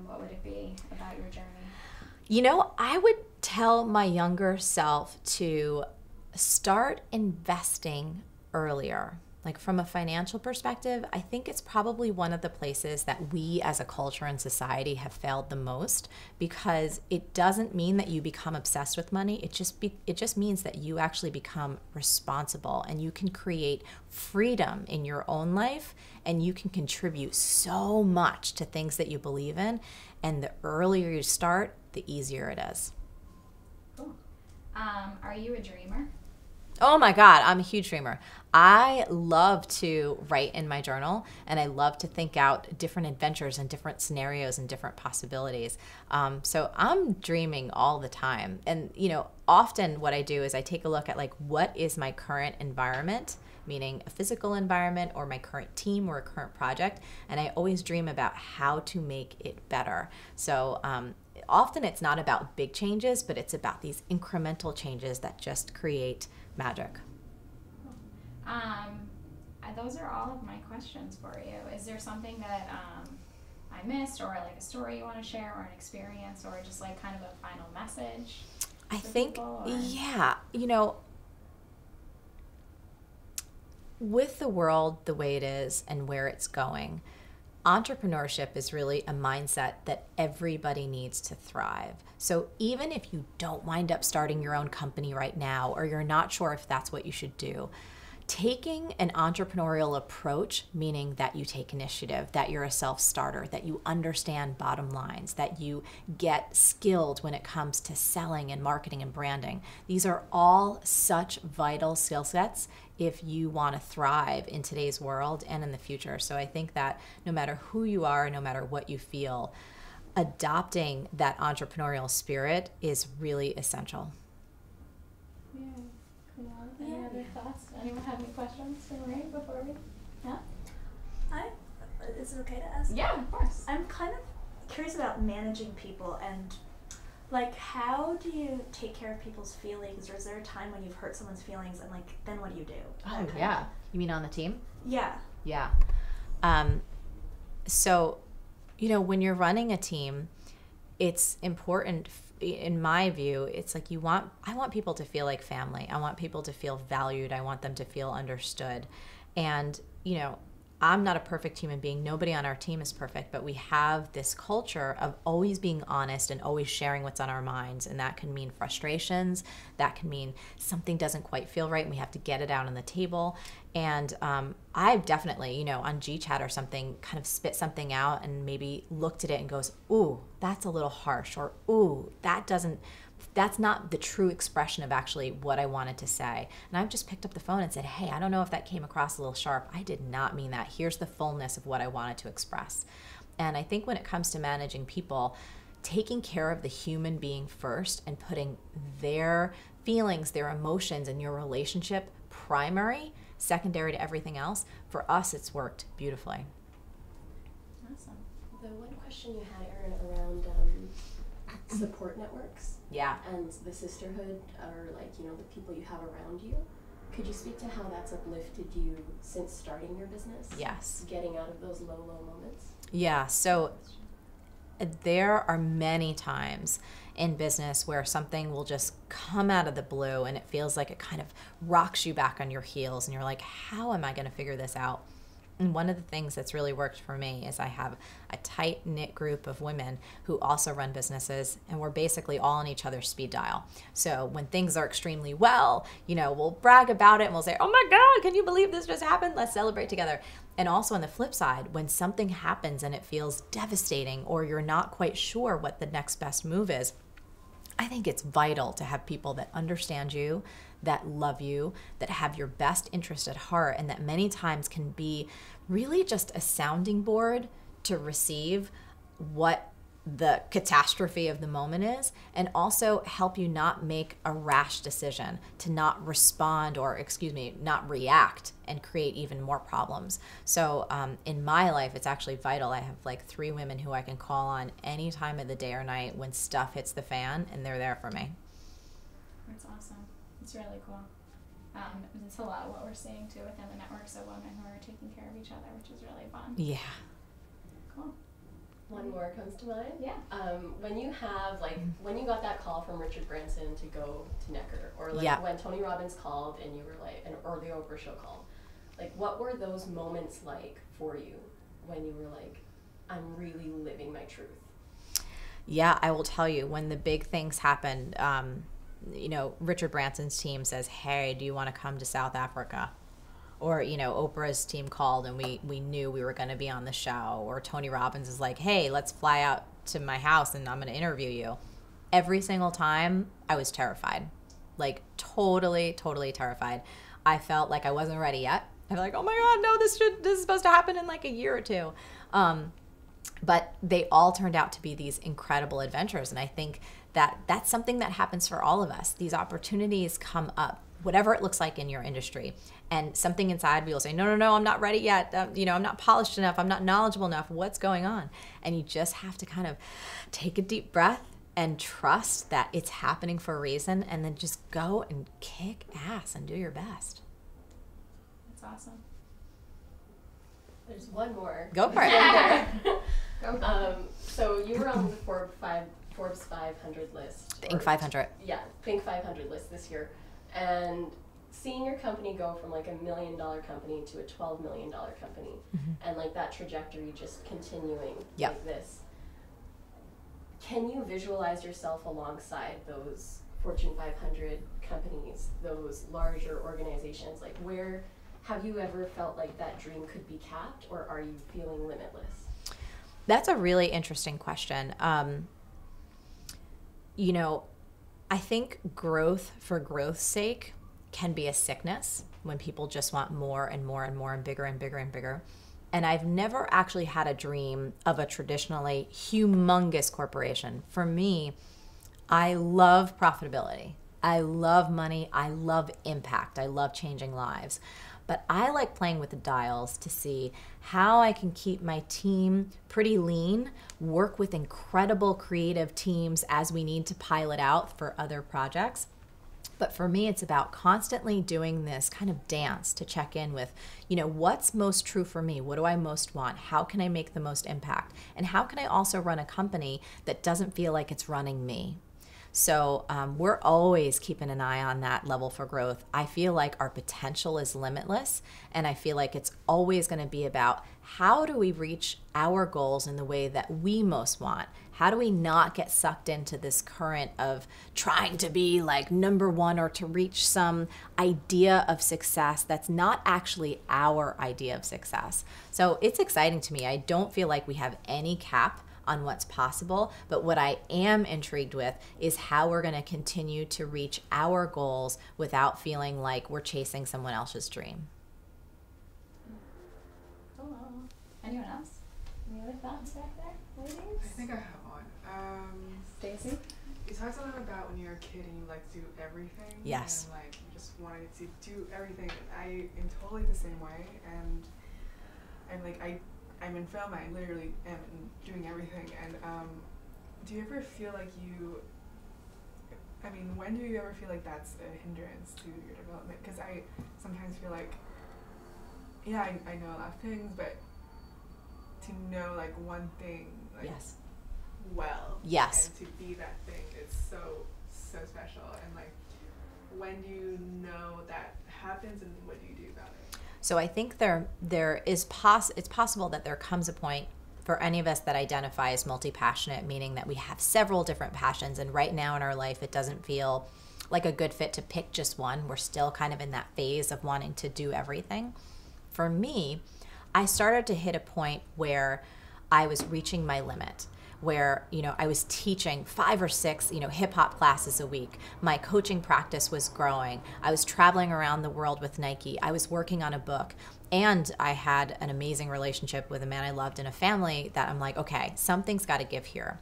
what would it be about your journey? I would tell my younger self to start investing earlier. Like, from a financial perspective, I think it's probably one of the places that we as a culture and society have failed the most, because it doesn't mean that you become obsessed with money. It just means that you actually become responsible, and you can create freedom in your own life, and you can contribute so much to things that you believe in. And the earlier you start, the easier it is. Cool. Are you a dreamer? Oh my God, I'm a huge dreamer. I love to write in my journal, and I love to think out different adventures and different scenarios and different possibilities. So I'm dreaming all the time. And, often what I do is I take a look at, like, what is my current environment, meaning a physical environment or my current team or a current project. And I always dream about how to make it better. So often it's not about big changes, but it's about these incremental changes that just create magic. Those are all of my questions for you. Is there something that I missed, or like a story you want to share, or an experience, or just like kind of a final message? I think, yeah, with the world the way it is and where it's going, entrepreneurship is really a mindset that everybody needs to thrive. So even if you don't wind up starting your own company right now, or you're not sure if that's what you should do, taking an entrepreneurial approach, meaning that you take initiative, that you're a self-starter, that you understand bottom lines, that you get skilled when it comes to selling and marketing and branding. These are all such vital skill sets if you want to thrive in today's world and in the future. So I think that no matter who you are, no matter what you feel, adopting that entrepreneurial spirit is really essential. Yeah. Komal, any other thoughts? Anyone have any questions for Marie before we? Yeah? Is it okay to ask? Yeah, of course. I'm kind of curious about managing people, and like, how do you take care of people's feelings, or is there a time when you've hurt someone's feelings, and like, then what do you do? Oh, yeah. You mean on the team? Yeah. Yeah. So, when you're running a team, it's important, in my view, it's like I want people to feel like family. I want people to feel valued. I want them to feel understood. And, I'm not a perfect human being. Nobody on our team is perfect, but we have this culture of always being honest and always sharing what's on our minds. And that can mean frustrations. That can mean something doesn't quite feel right and we have to get it out on the table. And I've definitely, on GChat or something, kind of spit something out and maybe looked at it and goes, ooh, that's a little harsh, or ooh, that's not the true expression of actually what I wanted to say. And I've just picked up the phone and said, hey, I don't know if that came across a little sharp. I did not mean that. Here's the fullness of what I wanted to express. And I think when it comes to managing people, taking care of the human being first and putting their feelings, their emotions, and your relationship primary, secondary to everything else, for us, it's worked beautifully. Awesome. The one question you had, Erin, around support networks. Yeah. And the sisterhood, or the people you have around you. Could you speak to how that's uplifted you since starting your business? Yes. Getting out of those low moments? Yeah. So there are many times in business where something will just come out of the blue and it feels like it kind of rocks you back on your heels and you're like, how am I going to figure this out? And one of the things that's really worked for me is I have a tight-knit group of women who also run businesses, and we're basically all on each other's speed dial. So when things are extremely well, we'll brag about it and we'll say, oh my God, can you believe this just happened? Let's celebrate together. And also on the flip side, when something happens and it feels devastating or you're not quite sure what the next best move is, I think it's vital to have people that understand you, that love you, that have your best interest at heart, and that many times can be really just a sounding board to receive what the catastrophe of the moment is, and also help you not make a rash decision, to not respond or, not react and create even more problems. So in my life, it's actually vital. I have like 3 women who I can call on any time of the day or night when stuff hits the fan, and they're there for me. That's awesome. It's really cool. It's a lot of what we're seeing too within the networks of women who are taking care of each other, which is really fun. Yeah. Cool. One more comes to mind. Yeah. When you have when you got that call from Richard Branson to go to Necker, or when Tony Robbins called and you were or the Oprah show called, what were those moments like for you when you were like, I'm really living my truth? Yeah, I will tell you, when the big things happened, Richard Branson's team says, hey, do you want to come to South Africa? Or, Oprah's team called and we knew we were going to be on the show. Or Tony Robbins is like, hey, let's fly out to my house and I'm going to interview you. Every single time I was terrified, totally, totally terrified. I felt like I wasn't ready yet. I felt like, oh my God, no, this is supposed to happen in a year or two. But they all turned out to be these incredible adventures. And I think that that's something that happens for all of us. These opportunities come up, whatever it looks like in your industry. And something inside me will say, no, I'm not ready yet. I'm not polished enough. I'm not knowledgeable enough. What's going on? And you just have to kind of take a deep breath and trust that it's happening for a reason, and then just go and kick ass and do your best. That's awesome. There's one more. Go for it. Go for it. So you were on the Forbes 500 list. Think 500. Yeah, Think 500 list this year. And seeing your company go from $1 million company to a $12 million company, and that trajectory just continuing like this. Can you visualize yourself alongside those Fortune 500 companies, those larger organizations? Where have you ever felt like that dream could be capped, or are you feeling limitless? That's a really interesting question. I think growth for growth's sake can be a sickness when people just want more and more and more and bigger and bigger and bigger. And I've never actually had a dream of a traditionally humongous corporation. For me, I love profitability. I love money. I love impact. I love changing lives. But I like playing with the dials to see how I can keep my team pretty lean, work with incredible creative teams as we need to pilot out for other projects, But for me, it's about constantly doing this kind of dance to check in with, what's most true for me? What do I most want? How can I make the most impact? And how can I also run a company that doesn't feel like it's running me? So we're always keeping an eye on that level for growth. I feel like our potential is limitless, and I feel like it's always going to be about how do we reach our goals in the way that we most want? How do we not get sucked into this current of trying to be like number one or to reach some idea of success that's not actually our idea of success? So it's exciting to me. I don't feel like we have any cap on what's possible, but what I am intrigued with is how we're going to continue to reach our goals without feeling like we're chasing someone else's dream. Cool. Anyone else? Any other thoughts back there, ladies? I think I have one. Stacy? You talked a lot about when you're a kid and you like to do everything. Yes. And like you just wanted to do everything. I am totally the same way, and I'm in film. I literally am doing everything. And do you ever feel like when do you ever feel like that's a hindrance to your development? Because I sometimes feel like, yeah, I know a lot of things, but to know like one thing, like Yes. well, Yes. and to be that thing is so special. And like, when do you know that happens, and what do you do about it? So I think it's possible that there comes a point for any of us that identify as multi-passionate, meaning that we have several different passions, and right now in our life it doesn't feel like a good fit to pick just one. We're still kind of in that phase of wanting to do everything. For me, I started to hit a point where I was reaching my limit, where, I was teaching 5 or 6, hip hop classes a week. My coaching practice was growing. I was traveling around the world with Nike. I was working on a book. And I had an amazing relationship with a man I loved and a family that I'm like, okay, something's got to give here.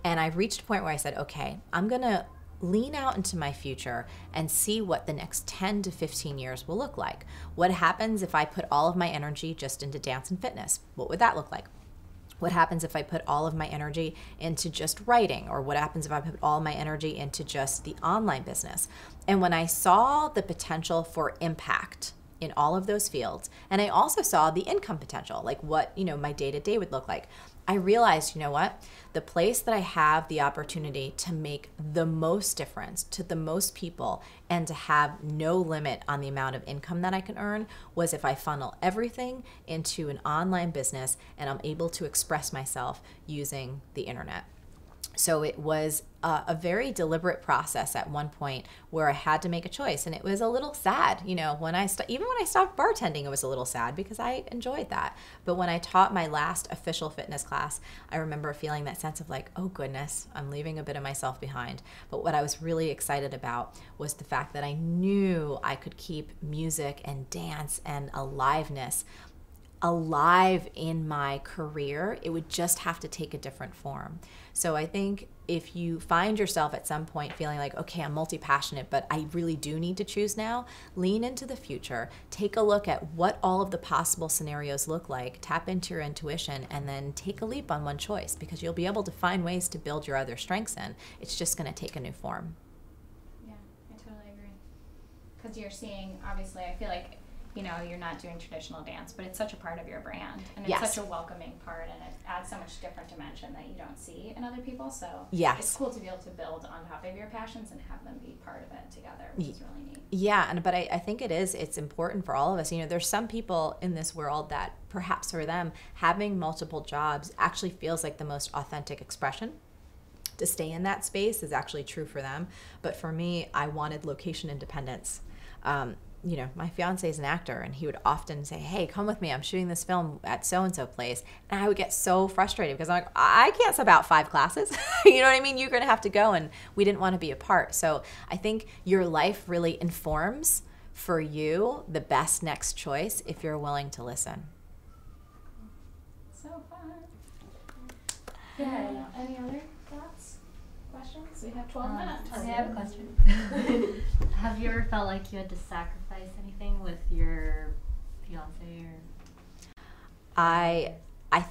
And I reached a point where I said, okay, I'm going to lean out into my future and see what the next 10 to 15 years will look like. What happens if I put all of my energy just into dance and fitness? What would that look like? What happens if I put all of my energy into just writing? Or what happens if I put all my energy into just the online business? And when I saw the potential for impact in all of those fields, and I also saw the income potential, like what, my day-to-day would look like, I realized, the place that I have the opportunity to make the most difference to the most people and to have no limit on the amount of income that I can earn was if I funnel everything into an online business and I'm able to express myself using the internet. So it was a very deliberate process at one point where I had to make a choice, and it was a little sad. Even when I stopped bartending, it was a little sad because I enjoyed that. But when I taught my last official fitness class, I remember feeling that sense of like, oh goodness, I'm leaving a bit of myself behind. But what I was really excited about was the fact that I knew I could keep music and dance and aliveness alive in my career. It would just have to take a different form. So I think if you find yourself at some point feeling like, okay, I'm multi-passionate, but I really do need to choose now, lean into the future, take a look at what all of the possible scenarios look like, tap into your intuition, and then take a leap on one choice, because you'll be able to find ways to build your other strengths in. It's just going to take a new form. Yeah, I totally agree. Because you're seeing, obviously, I feel like, you're not doing traditional dance, but it's such a part of your brand, and it's Yes. such a welcoming part, and it adds so much different dimension that you don't see in other people. So Yes. it's cool to be able to build on top of your passions and have them be part of it together, which is really neat. Yeah, but I think it's important for all of us. There's some people in this world that perhaps for them, having multiple jobs actually feels like the most authentic expression. To stay in that space is actually true for them. But for me, I wanted location independence. My fiance is an actor, and he would often say, hey, come with me. I'm shooting this film at so-and-so place. And I would get so frustrated because I'm like, I can't sub out 5 classes. You know what I mean? You're going to have to go, and we didn't want to be apart. So I think your life really informs for you the best next choice if you're willing to listen. So fun. Yeah. Any other thoughts? Questions? We have 12 minutes. I have a question. Have you ever felt like you had to sacrifice anything with your fiance or? I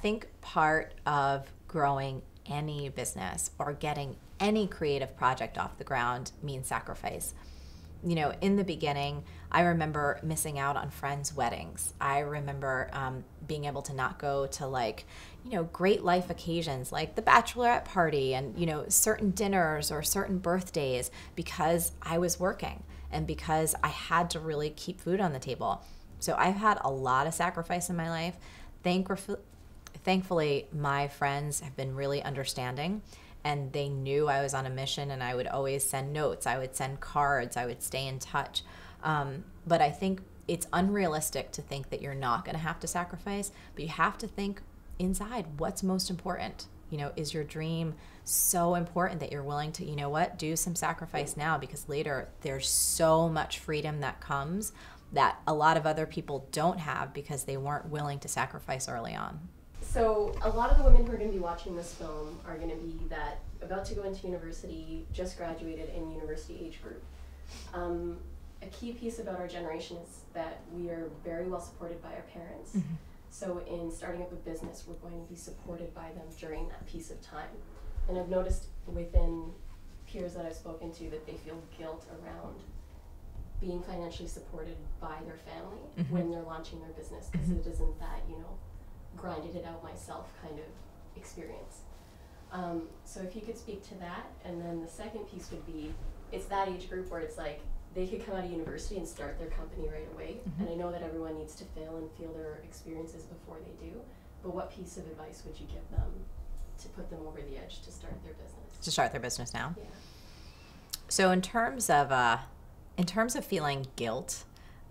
think part of growing any business or getting any creative project off the ground means sacrifice. you know, in the beginning, I remember missing out on friends' weddings. I remember being able to not go to, like, you know, great life occasions like the bachelorette party and, you know, certain dinners or certain birthdays because I was working and because I had to really keep food on the table. So I've had a lot of sacrifice in my life. Thankfully, my friends have been really understanding, and they knew I was on a mission, and I would always send notes. I would send cards. I would stay in touch. But I think it's unrealistic to think that you're not going to have to sacrifice, but you have to think inside what's most important. You know, is your dream so important that you're willing to, you know what, do some sacrifice now, because later there's so much freedom that comes that a lot of other people don't have because they weren't willing to sacrifice early on. So a lot of the women who are going to be watching this film are going to be that about to go into university, just graduated in university age group. A key piece about our generation is that we are very well supported by our parents. Mm-hmm. So in starting up a business, we're going to be supported by them during that piece of time. And I've noticed within peers that I've spoken to that they feel guilt around being financially supported by their family mm-hmm. when they're launching their business, because mm-hmm. it isn't that, you know, grinded it out myself kind of experience. So if you could speak to that, and then the second piece would be, it's that age group where it's like, they could come out of university and start their company right away. Mm-hmm. And I know that everyone needs to fail and feel their experiences before they do, but what piece of advice would you give them to put them over the edge to start their business? To start their business now? Yeah. So in terms of feeling guilt,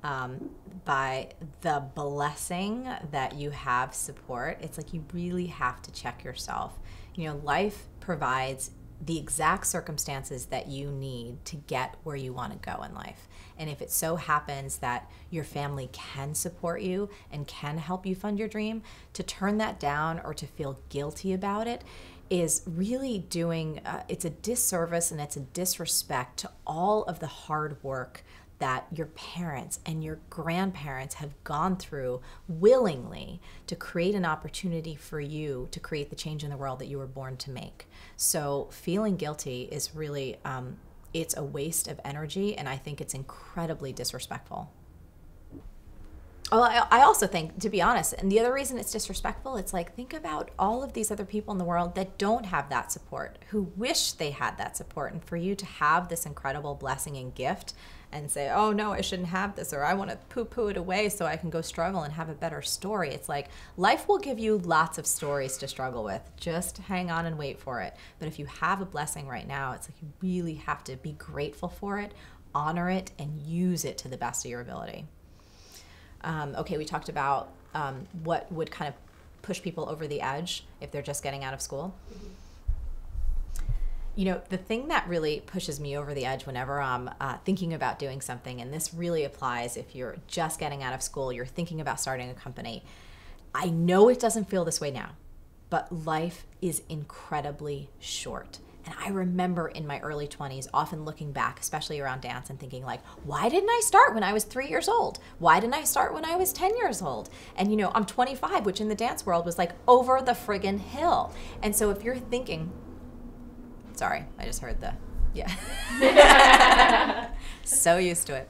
by the blessing that you have support, it's like you really have to check yourself. You know, life provides the exact circumstances that you need to get where you want to go in life. And if it so happens that your family can support you and can help you fund your dream, to turn that down or to feel guilty about it is really doing, it's a disservice and it's a disrespect to all of the hard work that your parents and your grandparents have gone through willingly to create an opportunity for you to create the change in the world that you were born to make. So feeling guilty is really, it's a waste of energy, and I think it's incredibly disrespectful. Well, I also think, to be honest, and the other reason it's disrespectful, it's like, think about all of these other people in the world that don't have that support, who wish they had that support, and for you to have this incredible blessing and gift and say, oh no, I shouldn't have this, or I want to poo-poo it away so I can go struggle and have a better story. It's like, life will give you lots of stories to struggle with. Just hang on and wait for it. But if you have a blessing right now, it's like you really have to be grateful for it, honor it, and use it to the best of your ability. Okay, we talked about what would kind of push people over the edge if they're just getting out of school. Mm-hmm. You know, the thing that really pushes me over the edge whenever I'm thinking about doing something, and this really applies if you're just getting out of school, you're thinking about starting a company. I know it doesn't feel this way now, but life is incredibly short. And I remember in my early 20s often looking back, especially around dance, and thinking like, why didn't I start when I was 3 years old? Why didn't I start when I was 10 years old? And you know, I'm 25, which in the dance world was like over the friggin' hill. And so if you're thinking, sorry, I just heard the, yeah. So used to it.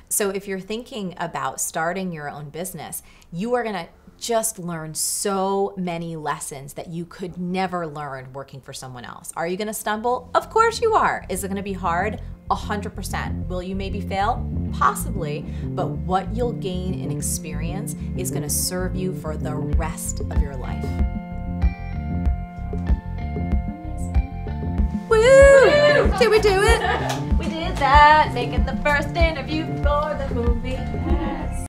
So if you're thinking about starting your own business, you are gonna just learn so many lessons that you could never learn working for someone else. Are you gonna stumble? Of course you are. Is it gonna be hard? 100%. Will you maybe fail? Possibly, but what you'll gain in experience is gonna serve you for the rest of your life. Woo! Did we do it? We did that, making the first interview for the movie.